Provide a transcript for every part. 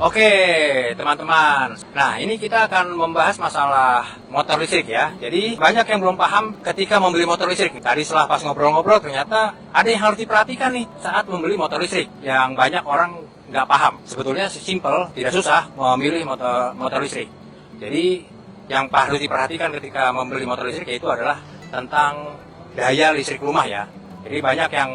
Oke, teman-teman. Nah, ini kita akan membahas masalah motor listrik ya. Jadi, banyak yang belum paham ketika membeli motor listrik. Tadi setelah pas ngobrol-ngobrol, ternyata ada yang harus diperhatikan nih saat membeli motor listrik. Yang banyak orang nggak paham. Sebetulnya simple, tidak susah memilih motor listrik. Jadi, yang harus diperhatikan ketika membeli motor listrik yaitu adalah tentang daya listrik rumah ya. Jadi, banyak yang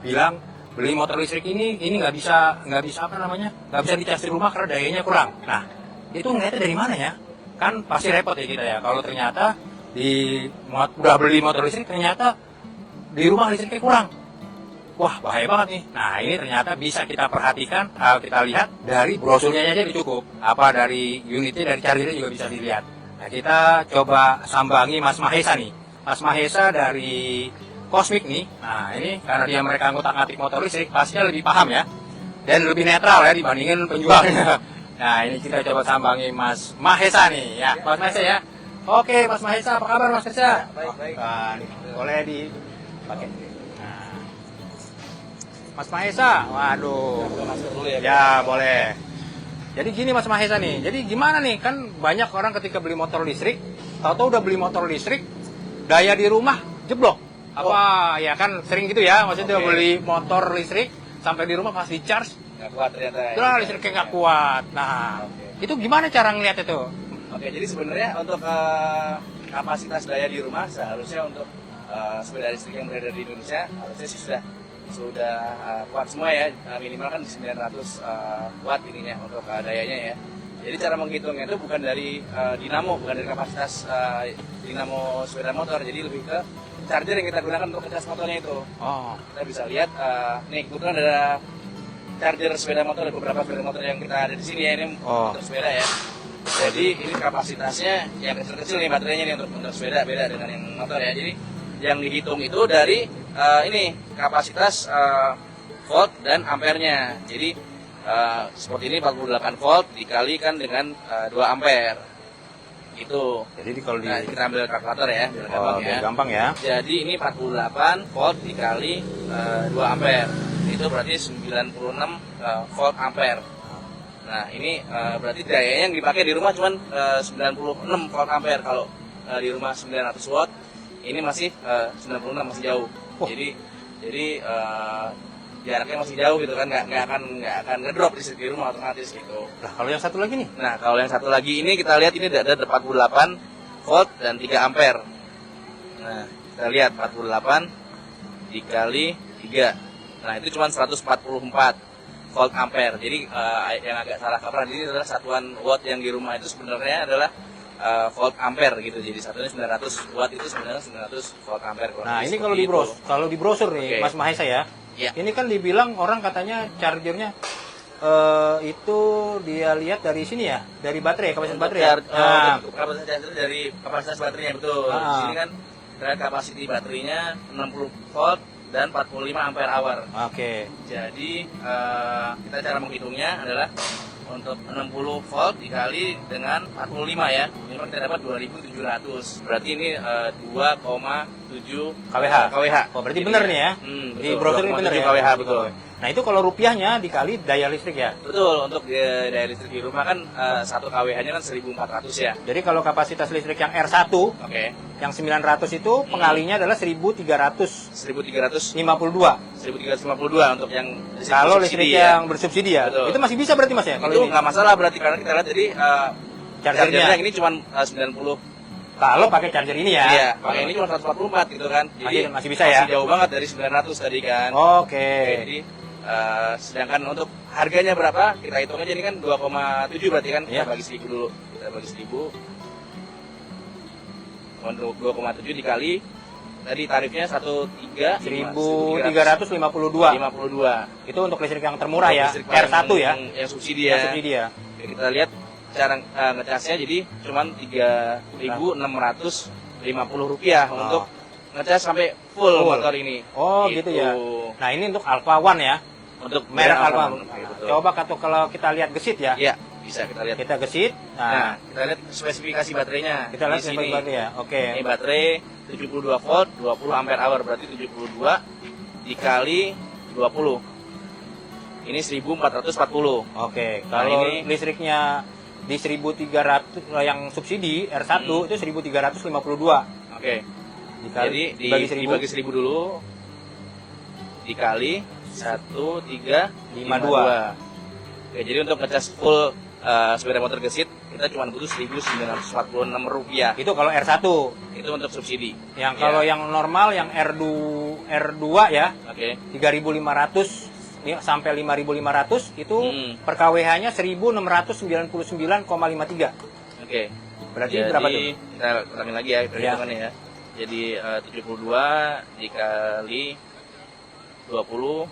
bilang, beli motor listrik ini nggak bisa nggak bisa dicas di rumah karena dayanya kurang. Nah, itu ngeliatnya dari mana ya? Kan pasti repot ya kita ya. Kalau ternyata udah beli motor listrik ternyata di rumah listriknya kurang. Wah, bahaya banget nih. Nah, ini ternyata bisa kita perhatikan, kita lihat dari brosurnya aja cukup. Apa dari unitnya, dari chargernya juga bisa dilihat. Nah, kita coba sambangi Mas Mahesa nih. Mas Mahesa dari Cosmic nih. Nah, ini karena mereka ngutak-ngatik motor listrik, pastinya lebih paham ya. Dan lebih netral ya dibandingin penjualnya. Nah, ini kita coba sambangi Mas Mahesa nih ya. Mas Mahesa ya. Oke, Mas Mahesa, apa kabar Mas Mahesa? Baik. Nah, ini boleh dipakai. Nah. Mas Mahesa, waduh. Masuk dulu ya. Ya, boleh. Jadi gini Mas Mahesa nih. Jadi gimana nih? Kan banyak orang ketika beli motor listrik, tahu-tahu udah beli motor listrik, daya di rumah jeblok. Apa ya kan sering gitu ya, maksudnya beli motor listrik sampai di rumah pas di charge nggak kuat ternyata ya. udah listriknya nggak kuat. Nah, itu gimana cara ngeliat itu? Oke, jadi sebenarnya untuk kapasitas daya di rumah seharusnya untuk sepeda listrik yang beredar di Indonesia harusnya sih sudah kuat semua ya, minimal kan 900 watt ininya untuk dayanya ya. Jadi cara menghitungnya itu bukan dari dinamo, bukan dari kapasitas dinamo sepeda motor, jadi lebih ke charger yang kita gunakan untuk ngecas motornya itu. Oh, Kita bisa lihat, nih kebetulan ada charger sepeda motor, ada beberapa sepeda motor yang kita ada di sini ya, ini untuk sepeda ya. Jadi ini kapasitasnya yang kecil-kecil nih baterainya nih untuk sepeda, beda dengan yang motor ya. Jadi yang dihitung itu dari ini kapasitas volt dan ampernya. Jadi seperti ini 48 volt dikalikan dengan 2 ampere. Itu. jadi kalau Nah, kita ambil kalkulator ya, biar gampang ya. gampang ya. Jadi ini 48 volt dikali 2 ampere. Itu berarti 96 volt ampere. Nah, ini berarti dayanya yang dipakai di rumah cuma 96 volt ampere. Kalau di rumah 900 watt, ini masih 96, masih jauh. Jadi jaraknya masih jauh gitu kan, nggak akan ngedrop di rumah otomatis gitu. Nah, kalau yang satu lagi nih? Nah, kalau yang satu lagi ini kita lihat ini ada 48 volt dan 3 ampere. Nah, kita lihat 48 dikali 3. Nah, itu cuma 144 volt ampere. Jadi yang agak salah kaprah ini adalah satuan watt yang di rumah itu sebenarnya adalah volt ampere gitu. Jadi satunya 900 watt itu sebenarnya 900 volt ampere. Nah, ini kalau di brosur nih, Mas Mahesa ya. Ya. Ini kan dibilang orang katanya chargernya itu dia lihat dari sini ya, dari baterai, kapasitas baterai ya. Kapasitas charger dari kapasitas baterainya betul. Di sini kan terlihat kapasitas baterainya 60 volt dan 45 ampere hour. Oke. Jadi kita cara menghitungnya adalah untuk 60 volt dikali dengan 45 ya. Ini kita dapat 2700. Berarti ini 2,7 kWh. Oh, berarti benar nih ya. Di brosur ini benar ya. kWh betul. Nah, itu kalau rupiahnya dikali daya listrik ya. Betul, untuk daya listrik di rumah kan 1 kWh-nya kan 1400 ya. Jadi kalau kapasitas listrik yang R1, yang 900 itu pengalinya adalah 1352. 1352 untuk yang kalau listrik ya. yang bersubsidi ya. Betul. Itu masih bisa berarti Mas ya? Itu nggak masalah berarti karena kita lihat jadi chargernya ini cuma 90. Kalau pakai charger ini ya. Iya, pakai ini cuma 144 gitu kan. Jadi masih bisa ya. Masih jauh banget dari 900 tadi kan. Oke. Jadi sedangkan untuk harganya berapa? Kita hitung aja ini kan 2,7 berarti kan. Kita bagi 1000 dulu. Kita bagi 1000. Untuk 2,7 dikali tadi tarifnya 1352. Itu untuk listrik yang termurah ya. R1 ya. Yang subsidi ya. Kita lihat cara ngecasnya jadi cuman Rp3.650 untuk ngecas sampai full motor ini. Oh gitu ya. Nah, ini untuk Alpha One ya. Untuk merek Alpha One. Coba kalau kita lihat gesit ya. Iya, bisa kita lihat. Kita gesit. Nah, kita lihat spesifikasi baterainya. Kita lihat spesifikasi baterainya. Oke. Ini baterai 72 volt, 20 ampere hour, berarti 72 dikali 20. Ini 1440. Oke, Nah, kalau ini- listriknya di 1300 yang subsidi R1 itu 1352. Oke. Dikali, Jadi dibagi 1000. dibagi 1000 dulu. Dikali 1352. Oke, jadi untuk ngecas full sepeda motor gesit kita cuma butuh Rp1.946. Itu kalau R1. Itu untuk subsidi. Yang Ya. kalau yang normal yang R2 ya, Oke. 3.500 ya, sampai 5.500 itu per KWH-nya 1.699,53. Oke. Berarti Jadi, berapa tuh? Kita kurangin lagi ya perhitungannya ya. Jadi 72 dikali 20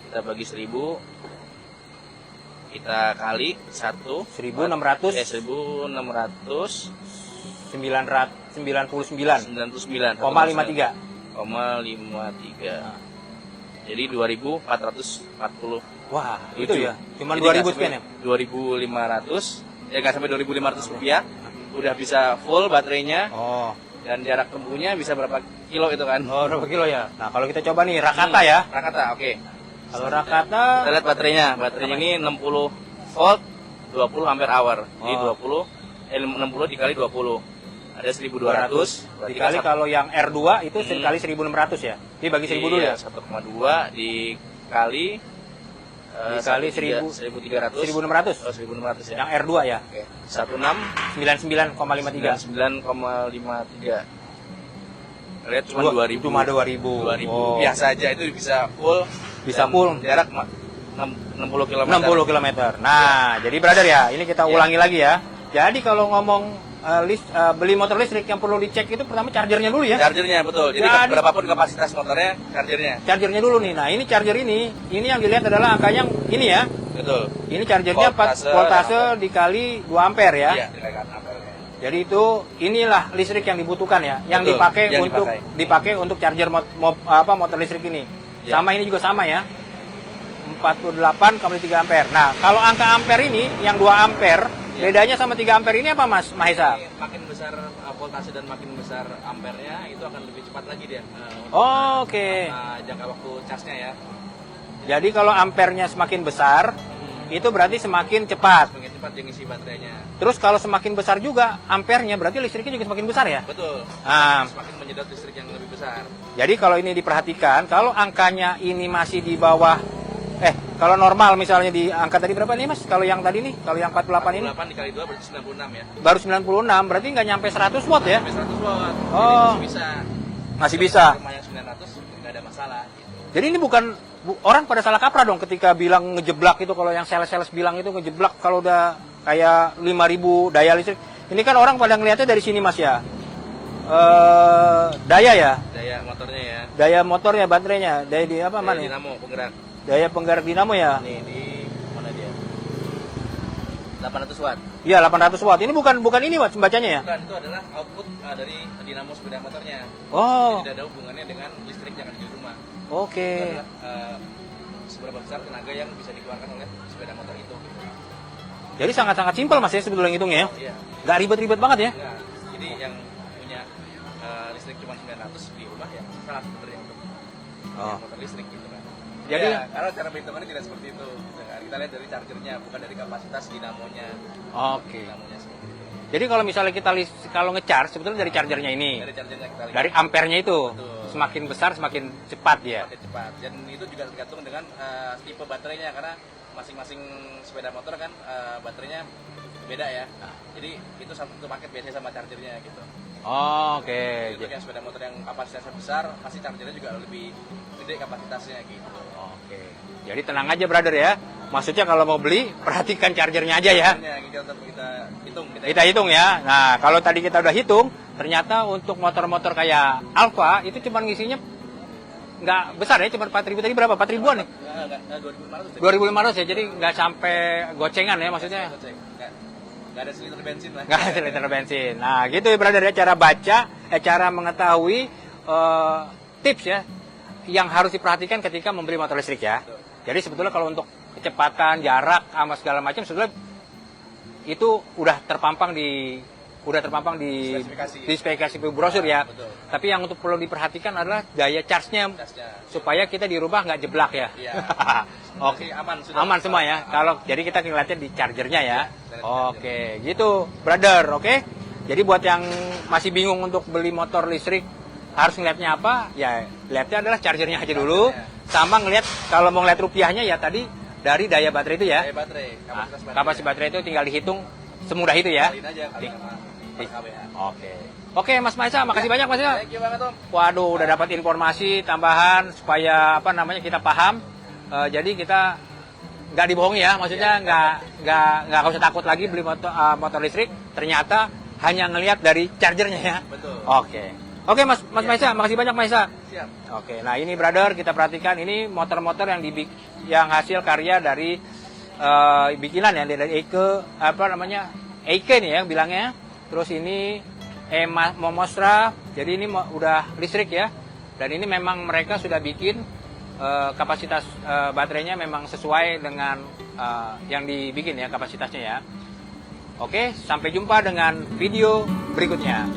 kita bagi 1000 kita kali 1 1.600 1699,53 jadi 2440. Wah, itu Lucu. ya. Cuman Jadi 2.000 nggak sekian ya. sampai 2.500 ya, nggak sampai Rp2.500 udah bisa full baterainya Oh. dan jarak tempuhnya bisa berapa kilo itu kan. Oh, berapa kilo ya? Nah, kalau kita coba nih Rakata ya. Rakata, oke. Kalau Rakata Kita lihat baterainya. Baterainya ini 60 volt 20 ampere hour. Jadi Oh. 60 dikali 20. Ada 1200. Berarti dikali kan kalau yang R2 itu dikali 1.600 ya. Jadi bagi 1000 dulu ya. 1,2 dikali Dikali 1300. 1.600. Oh, 1600 ya. Yang R2 ya. Oke. 16 99,53. 99,53. Lihat cuma 2000. Cuma 2000. 2000. Oh. Biasa aja itu bisa full. Bisa Dan full. Jarak 60 km. 60 km. Nah, jadi brother ya, ini kita ulangi lagi ya. Jadi kalau ngomong beli motor listrik yang perlu dicek itu pertama chargernya dulu ya. Chargernya betul. Jadi berapapun kapasitas motornya, chargernya. Chargernya dulu nih. Nah, ini charger ini yang dilihat adalah angkanya yang ini ya. Betul. Ini chargernya voltase dikali 2 ampere ya. Iya, dikalikan ampernya. Jadi itu inilah listrik yang dibutuhkan ya, yang Betul, dipakai yang untuk dipakai untuk charger motor listrik ini. Ya. Sama ini juga sama ya. 48,3 ampere. Nah, kalau angka ampere ini yang 2 ampere, bedanya sama 3 ampere ini apa Mas Mahesa? Ini makin besar voltase dan makin besar ampernya itu akan lebih cepat lagi dia. Oke. Jangka waktu charge-nya ya. Jadi kalau ampernya semakin besar, itu berarti semakin cepat. Semakin cepat dia ngisi baterainya. Terus kalau semakin besar juga ampernya, berarti listriknya juga semakin besar ya? Betul. Nah, Semakin menyedot listrik yang lebih besar. jadi kalau ini diperhatikan, kalau angkanya ini masih di bawah, kalau normal misalnya di angka tadi berapa nih Mas? Kalau yang tadi nih, kalau yang 48 ini? 48 dikali 2 berarti 96 ya. Baru 96, berarti nggak nyampe 100 watt ya? Sampai 100 watt. Oh. Jadi masih bisa. Masih bisa. Rumah yang 900 nggak ada masalah. Gitu. Jadi ini bukan, orang pada salah kaprah dong ketika bilang ngejeblak itu, kalau yang sales-sales bilang itu ngejeblak kalau udah kayak 5.000 daya listrik. Ini kan orang pada ngelihatnya dari sini Mas ya. Daya ya? Daya motornya ya. Daya motornya, baterainya, daya di apa Daya mana? dinamo penggerak. Daya penggerak dinamo ya? Nih di mana dia? 800 watt. Iya, 800 watt. Ini bukan ini Mas bacanya ya? Bukan, itu adalah output dari dinamo sepeda motornya. Oh, Jadi tidak ada hubungannya dengan listrik yang ada di rumah. oke. Itu adalah seberapa besar tenaga yang bisa dikeluarkan oleh sepeda motor itu. Jadi sangat-sangat simpel Mas ya sebetulnya ngitungnya ya. Iya. Nggak ribet-ribet banget ya. Nah, jadi yang punya listrik cuma 900 di rumah ya salah sebenarnya untuk Oh. motor listrik gitu kan. Jadi- Ya, karena cara perhitungannya tidak seperti itu. Gitu kan. Kita lihat dari chargernya bukan dari kapasitas dinamonya. Oke. Dinamonya seperti itu. Jadi kalau misalnya kita kalau nge-charge sebetulnya dari chargernya ini, Dari chargernya kita lihat dari ampernya itu, Betul. semakin besar semakin cepat ya. semakin cepat. Dan itu juga tergantung dengan tipe baterainya karena masing-masing sepeda motor kan baterainya beda ya. Jadi itu satu paket biasanya sama chargernya gitu. Oke. Untuk yang sepeda motor yang kapasitasnya besar, pasti chargernya juga lebih gede kapasitasnya gitu. Oke. Jadi tenang aja brother ya. Maksudnya kalau mau beli, perhatikan chargernya aja ya. Kita hitung. Kita hitung ya. Nah, kalau tadi kita udah hitung, ternyata untuk motor-motor kayak Alfa itu cuma ngisinya nggak besar ya, cuma 4.000 tadi berapa? 4.000-an ya? 2.500. 2.500 ya, jadi nggak sampai gocengan ya maksudnya. Nggak ada seliter bensin lah. Nggak ada liter bensin. Nah, gitu ya brother ya, cara baca, cara mengetahui tips ya yang harus diperhatikan ketika membeli motor listrik ya. Jadi sebetulnya kalau untuk kecepatan, jarak, sama segala macam sebetulnya itu udah terpampang di udah terpampang di Spesifikasi. spesifikasi brosur ya. Betul. Tapi yang untuk perlu diperhatikan adalah daya charge-nya supaya kita di rumah nggak jeblak ya. Iya. Oke, Aman sudah. aman semua ya. Kalau jadi kita ngeliatnya di chargernya ya. dari Oke, gitu, brother. Oke. Jadi buat yang masih bingung untuk beli motor listrik harus ngeliatnya apa? Ya, lihatnya adalah chargernya aja dulu. Sama ngeliat kalau mau ngeliat rupiahnya ya tadi dari daya baterai itu ya. Daya baterai, Nah, kapasitas baterai. kapasitas baterai itu tinggal dihitung semudah itu ya. Kaliin aja kali sama per kWh. Oke. Oke, Mas Maisa, makasih banyak Mas ya. Thank you banget Om. Waduh, udah dapat informasi tambahan supaya apa namanya kita paham. Jadi kita nggak dibohongi ya, maksudnya nggak usah takut lagi beli motor listrik. Ternyata hanya ngelihat dari chargernya ya. Betul. Oke Mas Maisa, makasih banyak Maisa. Siap. Oke, nah ini brother kita perhatikan ini motor-motor yang hasil karya dari bikinan ya dari Eike apa namanya Eike nih ya bilangnya. Terus ini Momostra, jadi ini udah listrik ya. Dan ini memang mereka sudah bikin kapasitas baterainya memang sesuai dengan yang dibikin ya kapasitasnya ya. Oke, sampai jumpa dengan video berikutnya.